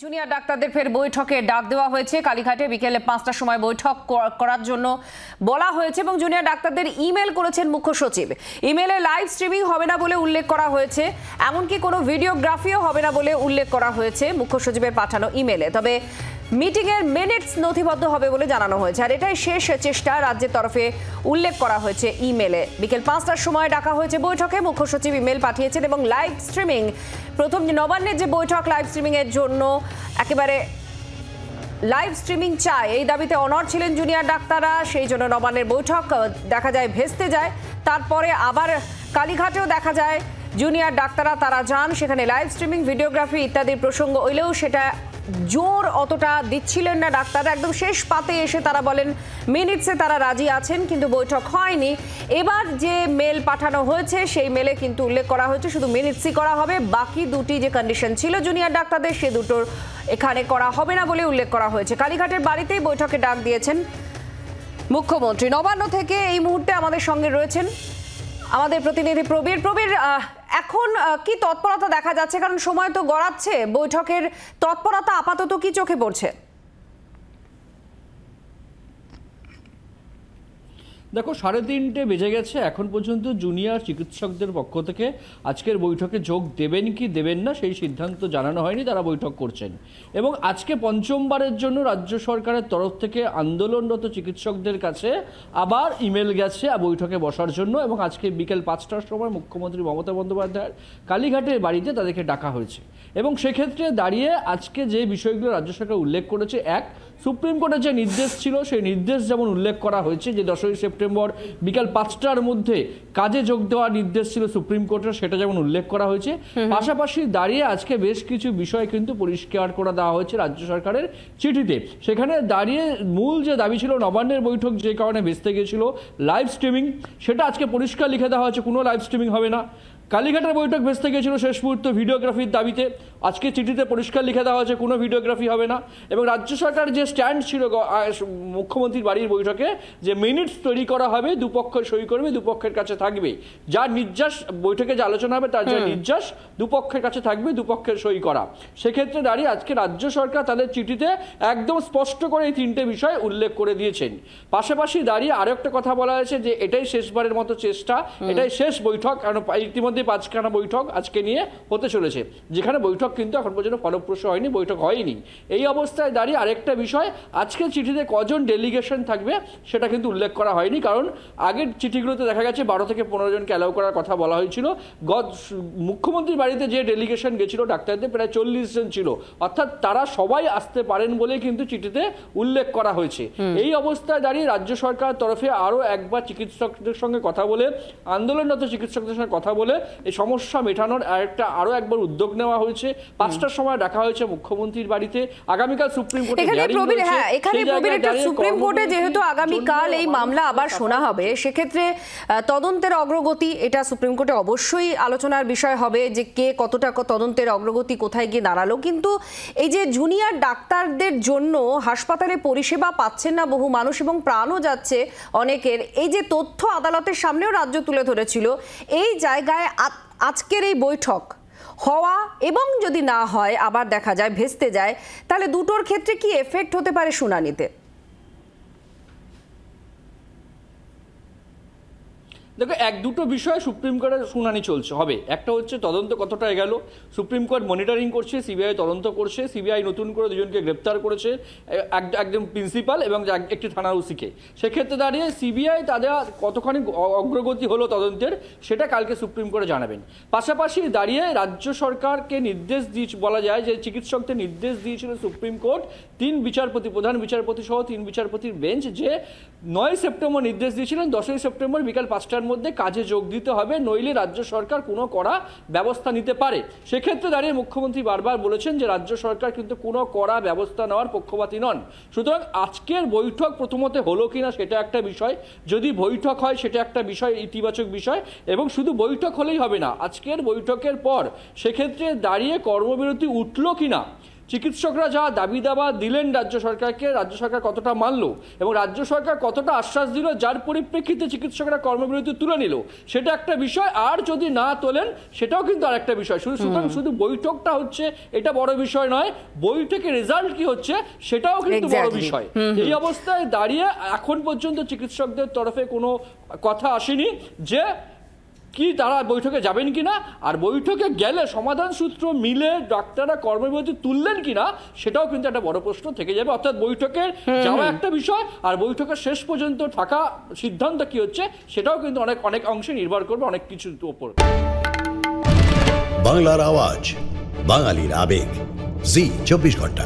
Junior ডাক্তারদের ফের বৈঠকে ডাক দেওয়া হয়েছে। কালীঘাটে বিকেলে 5টার সময় বৈঠক করার জন্য বলা হয়েছে এবং জুনিয়র ডাক্তারদের ইমেল করেছেন মুখ্য সচিব। ইমেলে লাইভ স্ট্রিমিং হবে না বলে উল্লেখ করা হয়েছে, এমনকি কোনো ভিডিওগ্রাফিও হবে না বলে উল্লেখ করা হয়েছে মুখ্য সচিবের পাঠানো ইমেলে। তবে মিটিংয়ের মিনিটস নথিবদ্ধ হবে বলে জানানো হয়েছে, আর এটাই শেষ চেষ্টা রাজ্যের তরফে উল্লেখ করা হয়েছে ইমেলে। বিকেল 5টার সময় ডাকা হয়েছে বৈঠকে, মুখ্য সচিব ইমেল পাঠিয়েছেন এবং লাইভ স্ট্রিমিং, প্রথম নবান্নের যে বৈঠক লাইভ স্ট্রিমিং এর জন্য একেবারে লাইভ স্ট্রিমিং চায় এই দাবিতে অনড় ছিলেন জুনিয়র ডাক্তাররা, সেই জন্য নবান্নের বৈঠক দেখা যায় ভেস্তে যায়। তারপরে আবার কালীঘাটেও দেখা যায় জুনিয়র ডাক্তাররা তারা যান, সেখানে লাইভ স্ট্রিমিং, ভিডিওগ্রাফি ইত্যাদির প্রসঙ্গ হইলেও সেটা জোর অতটা দিচ্ছিলেন না ডাক্তাররা। একদম শেষ পাতে এসে তারা বলেন মিনিটসে তারা রাজি আছেন, কিন্তু বৈঠক হয়নি। এবার যে মেল পাঠানো হয়েছে সেই মেলে কিন্তু উল্লেখ করা হয়েছে শুধু মিনিটসই করা হবে, বাকি দুটি যে কন্ডিশন ছিল জুনিয়র ডাক্তারদের সে দুটোর এখানে করা হবে না বলে উল্লেখ করা হয়েছে। কালীঘাটের বাড়িতেই বৈঠকে ডাক দিয়েছেন মুখ্যমন্ত্রী। নবান্ন থেকে এই মুহূর্তে আমাদের সঙ্গে রয়েছেন আমাদের প্রতিনিধি প্রবীর। এখন কি তৎপরতা দেখা যাচ্ছে, কারণ সময় তো গড়াচ্ছে, বৈঠকের তৎপরতা আপাতত কি চোখে পড়ছে? দেখো, 3:30 বেজে গেছে, এখন পর্যন্ত জুনিয়র চিকিৎসকদের পক্ষ থেকে আজকের বৈঠকে যোগ দেবেন কি দেবেন না সেই সিদ্ধান্ত জানানো হয়নি, তারা বৈঠক করছেন। এবং আজকে পঞ্চমবারের জন্য রাজ্য সরকারের তরফ থেকে আন্দোলনরত চিকিৎসকদের কাছে আবার ইমেল গেছে বৈঠকে বসার জন্য, এবং আজকে বিকেল 5টার সময় মুখ্যমন্ত্রী মমতা বন্দ্যোপাধ্যায়ের কালীঘাটের বাড়িতে তাদেরকে ডাকা হয়েছে। এবং সেক্ষেত্রে দাঁড়িয়ে আজকে যে বিষয়গুলো রাজ্য সরকার উল্লেখ করেছে, এক, সুপ্রিম কোর্টের যে নির্দেশ ছিল সেই নির্দেশ যেমন উল্লেখ করা হয়েছে যে 10ই সেপ্টেম্বর বিকাল 5টার মধ্যে কাজে যোগ দেওয়ার নির্দেশ ছিল সুপ্রিম কোর্টের, সেটা যেমন উল্লেখ করা হয়েছে। পাশাপাশি দাঁড়িয়ে আজকে বেশ কিছু বিষয় কিন্তু পরিষ্কার করে দেওয়া হয়েছে রাজ্য সরকারের চিঠিতে। সেখানে দাঁড়িয়ে মূল যে দাবি ছিল নবান্নের বৈঠক যে কারণে ভেস্তে গিয়েছিল লাইভ স্ট্রিমিং, সেটা আজকে পরিষ্কার লিখে দেওয়া হয়েছে, কোনো লাইভ স্ট্রিমিং হবে না। কালীঘাটের বৈঠক ভেস্তে গিয়েছিল শেষ মুহূর্তে ভিডিওগ্রাফির দাবিতে, আজকে চিঠিতে পরিষ্কার লিখে দেওয়া হয়েছে কোনো ভিডিওগ্রাফি হবে না। এবং রাজ্য সরকার যে স্ট্যান্ড ছিল মুখ্যমন্ত্রীর বাড়ির বৈঠকে, যে মিনিটস তৈরি করা হবে, দুপক্ষ সই করবে, দুপক্ষের কাছে থাকবে, যার নির্যাস বৈঠকে যে আলোচনা হবে তার যে নির্যাস দুপক্ষের কাছে থাকবে, দুপক্ষের সই করা। সেক্ষেত্রে দাঁড়িয়ে আজকে রাজ্য সরকার তাদের চিঠিতে একদম স্পষ্ট করে এই 3টে বিষয় উল্লেখ করে দিয়েছেন। পাশাপাশি দাঁড়িয়ে আরও একটা কথা বলা হয়েছে যে এটাই শেষবারের মতো চেষ্টা, এটাই শেষ বৈঠক, কারণ ইতিমধ্যে 5খানা বৈঠক আজকে নিয়ে হতে চলেছে, যেখানে বৈঠক কিন্তু এখন পর্যন্ত ফলপ্রসূ হয়নি, বৈঠক হয়নি। এই অবস্থায় দাঁড়িয়ে আরেকটা বিষয়, আজকের চিঠিতে কজন ডেলিগেশন থাকবে সেটা কিন্তু উল্লেখ করা হয়নি, কারণ আগের চিঠিগুলোতে দেখা গেছে 12 থেকে 15 জনকে অ্যালাউ করার কথা বলা হয়েছিল। মুখ্যমন্ত্রীর বাড়িতে যে ডেলিগেশন গেছিল ডাক্তারদের প্রায় 40 জন ছিল, অর্থাৎ তারা সবাই আসতে পারেন বলে কিন্তু চিঠিতে উল্লেখ করা হয়েছে। এই অবস্থায় দাঁড়িয়ে রাজ্য সরকার তরফে আরও একবার চিকিৎসকদের সঙ্গে কথা বলে, আন্দোলনরত চিকিৎসকদের সঙ্গে কথা বলে এই সমস্যা মেটানোর আরো একবার উদ্যোগ নেওয়া হয়েছে। 5টার সময় ডাকা হয়েছে মুখ্যমন্ত্রীর বাড়িতে। আগামীকাল সুপ্রিম কোর্টে সুপ্রিম কোর্টে যেহেতু আগামীকাল এই মামলা আবার শোনা হবে, সেক্ষেত্রে তদন্তের অগ্রগতি এটা সুপ্রিম কোর্টে অবশ্যই আলোচনার বিষয় হবে, যে কে কতটা তদন্তের অগ্রগতি কোথায় গিয়ে দাঁড়ালো। কিন্তু এই যে জুনিয়র ডাক্তারদের জন্য হাসপাতালে পরিষেবা পাচ্ছেন না বহু মানুষ এবং প্রাণও যাচ্ছে অনেকের, এই যে তথ্য আদালতের সামনেও রাজ্য তুলে ধরেছিল, এই জায়গায় আজকের এই বৈঠক হওয়া এবং যদি না হয় আবার দেখা যায় ভেস্তে যায়, তাহলে দুটোর ক্ষেত্রে কি এফেক্ট হতে পারে শুনানিতে? দেখো, 1-2টো বিষয়ে সুপ্রিম কোর্টের শুনানি চলছে হবে। একটা হচ্ছে তদন্ত কতটা এগেল, সুপ্রিম কোর্ট মনিটরিং করছে, সিবিআই তদন্ত করছে, সিবিআই নতুন করে 2জনকে গ্রেপ্তার করেছে, একজন প্রিন্সিপাল এবং একটি থানার ওসিকে। সেক্ষেত্রে দাঁড়িয়ে সিবিআই তাদের কতখানি অগ্রগতি হলো তদন্তের, সেটা কালকে সুপ্রিম কোর্টে জানাবেন। পাশাপাশি দাঁড়িয়ে রাজ্য সরকারকে নির্দেশ বলা যায় যে চিকিৎসকদের নির্দেশ দিয়েছিল সুপ্রিম কোর্ট 3 বিচারপতি, প্রধান বিচারপতি সহ 3 বিচারপতির বেঞ্চ, যে 9 সেপ্টেম্বর নির্দেশ দিয়েছিলেন 10ই সেপ্টেম্বর বিকাল 5টার মধ্যে কাজে যোগ দিতে হবে, নইলে রাজ্য সরকার কোনো কড়া ব্যবস্থা নিতে পারে। সেক্ষেত্রে দাঁড়িয়ে মুখ্যমন্ত্রী বারবার বলেছেন যে রাজ্য সরকার কিন্তু কোনো কড়া ব্যবস্থা নেওয়ার পক্ষপাতী নন। সুতরাং আজকের বৈঠক প্রথমত হলো কিনা সেটা একটা বিষয়, যদি বৈঠক হয় সেটা একটা বিষয়, ইতিবাচক বিষয়। এবং শুধু বৈঠক হলেই হবে না, আজকের বৈঠকের পর সেক্ষেত্রে দাঁড়িয়ে কর্মবিরতি উঠলো কিনা চিকিৎসকরা যা দাবি দাবা দিলেন রাজ্য সরকারকে, রাজ্য সরকার কতটা মানলো এবং রাজ্য সরকার কতটা আশ্বাস দিল যার পরিপ্রেক্ষিতে চিকিৎসকরা কর্মবিরতি তুলে নিল, সেটা একটা বিষয়। আর যদি না তোলেন সেটাও কিন্তু আর একটা বিষয়। সুতরাং শুধু বৈঠকটা হচ্ছে এটা বড় বিষয় নয়, বৈঠকের রেজাল্ট কি হচ্ছে সেটাও কিন্তু বড় বিষয়। এই অবস্থায় দাঁড়িয়ে এখন পর্যন্ত চিকিৎসকদের তরফে কোনো কথা আসেনি যে কি তারা বৈঠকে যাবেন কিনা, আর বৈঠকে গেলে সমাধান সূত্র মিলে ডাক্তাররা কর্মবিরতি তুললেন কিনা সেটাও কিন্তু একটা বড় প্রশ্ন থেকে যাবে। অর্থাৎ বৈঠকের যাওয়া একটা বিষয়, আর বৈঠকের শেষ পর্যন্ত থাকা সিদ্ধান্ত কি হচ্ছে সেটাও কিন্তু অনেক অংশে নির্ভর করবে অনেক কিছুর উপর। বাংলার আওয়াজ, বাঙালির আবেগ, জি 24 ঘন্টা।